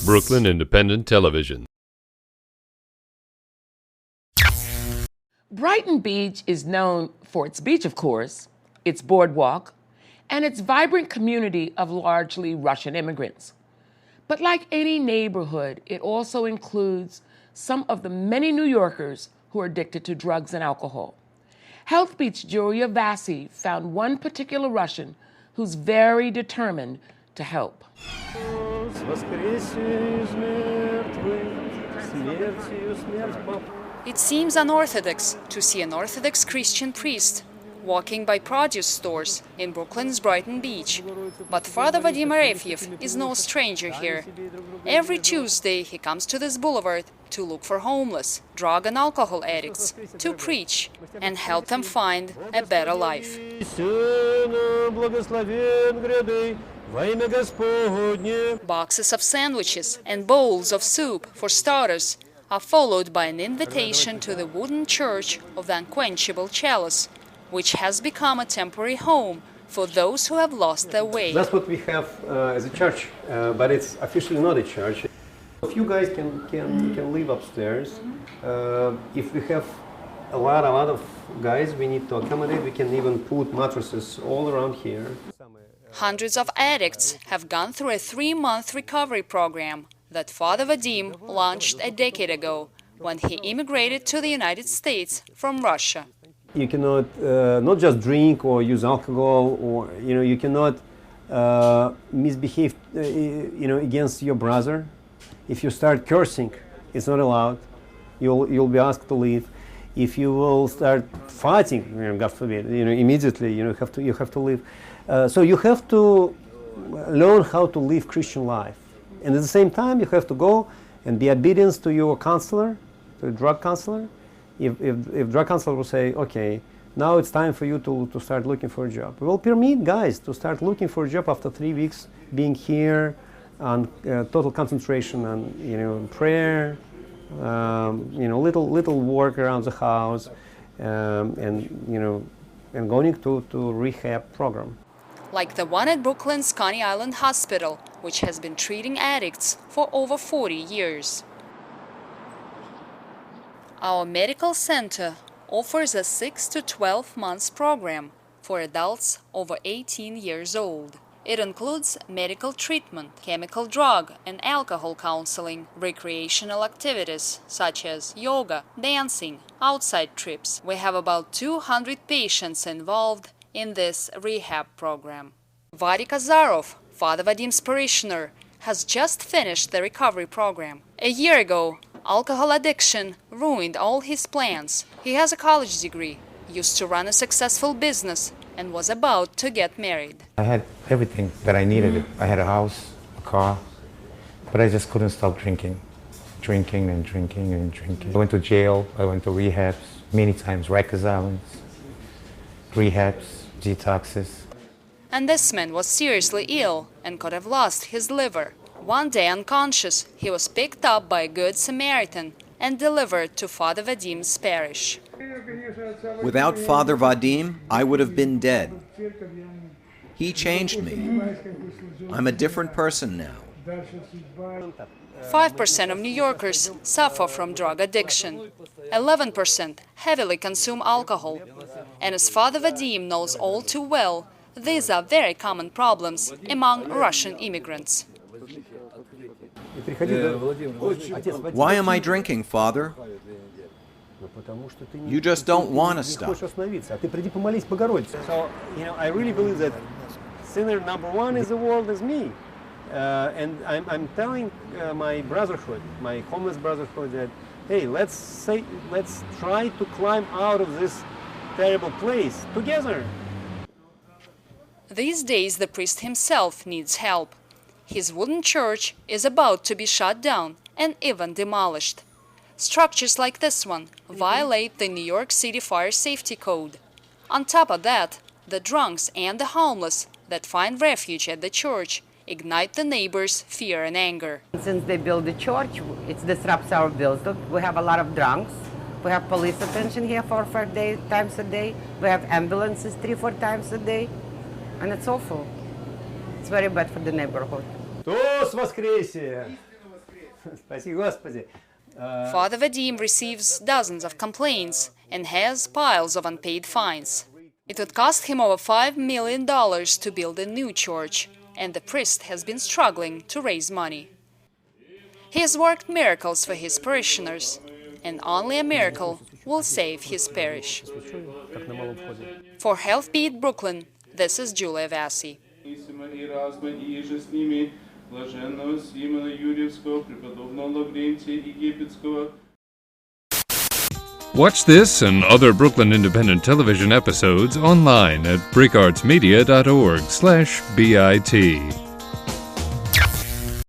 Brooklyn Independent Television. Brighton Beach is known for its beach, of course, its boardwalk, and its vibrant community of largely Russian immigrants. But like any neighborhood, it also includes some of the many New Yorkers who are addicted to drugs and alcohol. Healthbeat's Julia Vassi found one particular Russian who's very determined to help. It seems unorthodox to see an Orthodox Christian priest walking by produce stores in Brooklyn's Brighton Beach. But Father Vadim Arefiev is no stranger here. Every Tuesday he comes to this boulevard to look for homeless, drug and alcohol addicts, to preach and help them find a better life. Boxes of sandwiches and bowls of soup for starters are followed by an invitation to the wooden church of the Unquenchable Chalice, which has become a temporary home for those who have lost their way. That's what we have as a church, but it's officially not a church. If you guys can live upstairs, if we have a lot of guys we need to accommodate, we can even put mattresses all around here. Hundreds of addicts have gone through a 3-month recovery program that Father Vadim launched a decade ago when he immigrated to the United States from Russia. You cannot not just drink or use alcohol, or you cannot misbehave against your brother. If you start cursing, it's not allowed. You'll be asked to leave. If you will start fighting, God forbid, immediately you have to leave. So you have to learn how to live Christian life, and at the same time you have to go and be obedient to your counselor, to a drug counselor. If drug counselor will say, okay, now it's time for you to start looking for a job, we'll permit guys to start looking for a job after 3 weeks being here on total concentration on prayer, little work around the house, and going to rehab program. Like the one at Brooklyn's Coney Island Hospital, which has been treating addicts for over 40 years. Our medical center offers a 6 to 12 months program for adults over 18 years old. It includes medical treatment, chemical drug and alcohol counseling, recreational activities such as yoga, dancing, outside trips. We have about 200 patients involved in this rehab program. Vadik Azarov, Father Vadim's parishioner, has just finished the recovery program. A year ago, alcohol addiction ruined all his plans. He has a college degree, used to run a successful business, and was about to get married. I had everything that I needed. I had a house, a car, but I just couldn't stop drinking. Drinking and drinking and drinking. I went to jail, I went to rehabs, many times, Rikers Island, rehabs, detoxes. And this man was seriously ill and could have lost his liver. One day unconscious, he was picked up by a good Samaritan and delivered to Father Vadim's parish. Without Father Vadim, I would have been dead. He changed me. I'm a different person now. 5% of New Yorkers suffer from drug addiction. 11% heavily consume alcohol. And as Father Vadim knows all too well, these are very common problems among Russian immigrants. Why am I drinking, Father? You just don't want to stop. So, I really believe that sinner number one in the world is me. And I'm telling my brotherhood, my homeless brotherhood, that, hey, let's try to climb out of this terrible place together. These days, the priest himself needs help. His wooden church is about to be shut down and even demolished. Structures like this one violate the New York City Fire Safety Code. On top of that, the drunks and the homeless that find refuge at the church ignite the neighbors' fear and anger. Since they build the church, it disrupts our bills. Look, we have a lot of drunks. We have police attention here 4 or 5 times a day. We have ambulances 3 or 4 times a day. And it's awful. It's very bad for the neighborhood. Христос воскресе! Спаси Господи. Father Vadim receives dozens of complaints and has piles of unpaid fines. It would cost him over $5 million to build a new church, and the priest has been struggling to raise money. He has worked miracles for his parishioners, and only a miracle will save his parish. For Healthbeat Brooklyn, this is Julia Vassi. Watch this and other Brooklyn Independent Television episodes online at bricartsmedia.org/BIT.